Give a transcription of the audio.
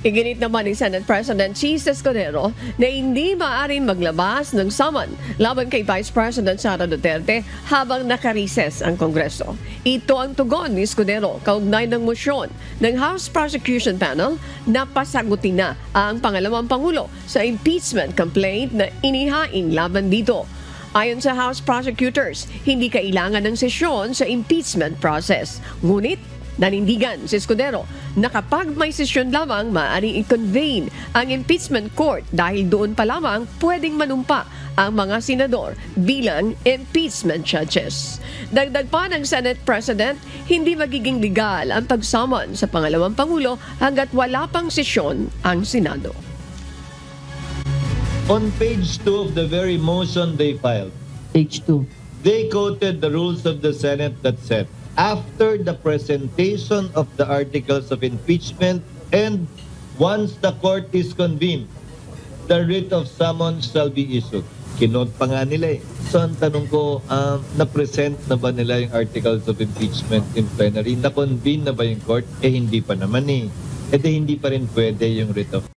Iginit naman ni Senate President Chis Escudero na hindi maaaring maglabas ng saman laban kay Vice President Sara Duterte habang nakarises ang Kongreso. Ito ang tugon ni Escudero kaugnay ng mosyon ng House Prosecution Panel na pasagutin na ang pangalawang Pangulo sa impeachment complaint na inihain laban dito. Ayon sa House Prosecutors, hindi kailangan ng sesyon sa impeachment process. Ngunit, nanindigan si Escudero na kapag may sesyon lamang, maaaring i-convene ang impeachment court dahil doon pa lamang pwedeng manumpa ang mga senador bilang impeachment judges. Dagdag pa ng Senate President, hindi magiging legal ang pagsamon sa pangalawang Pangulo hanggat wala pang sesyon ang Senado. On page 2 of the very motion they filed, Page 2. they quoted the rules of the Senate that said, after the presentation of the articles of impeachment and once the court is convened, the writ of summons shall be issued. Kinote pa nga nila eh. So ang tanong ko, na-present na ba nila yung articles of impeachment in plenary? Na-convene na ba yung court? Eh hindi pa naman eh. Eh di hindi pa rin pwede yung writ of